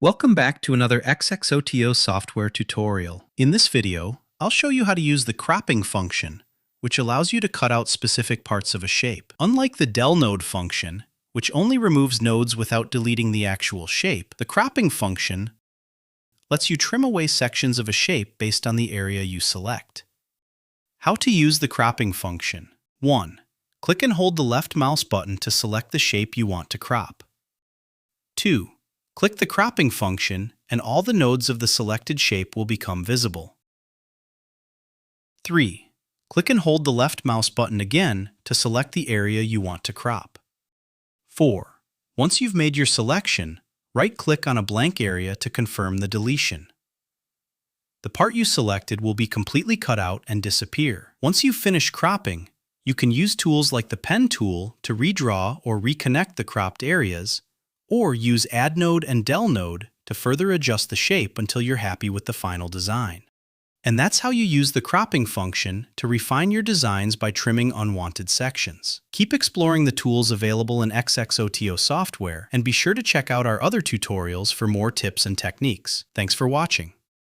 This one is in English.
Welcome back to another XXOTO software tutorial. In this video, I'll show you how to use the cropping function, which allows you to cut out specific parts of a shape. Unlike the del node function, which only removes nodes without deleting the actual shape, the cropping function lets you trim away sections of a shape based on the area you select. How to use the cropping function. 1. Click and hold the left mouse button to select the shape you want to crop. 2. Click the cropping function and all the nodes of the selected shape will become visible. 3. Click and hold the left mouse button again to select the area you want to crop. 4. Once you've made your selection, right-click on a blank area to confirm the deletion. The part you selected will be completely cut out and disappear. Once you've finished cropping, you can use tools like the pen tool to redraw or reconnect the cropped areas, or use Add Node and Del Node to further adjust the shape until you're happy with the final design. And that's how you use the cropping function to refine your designs by trimming unwanted sections. Keep exploring the tools available in XXOTO software, and be sure to check out our other tutorials for more tips and techniques. Thanks for watching.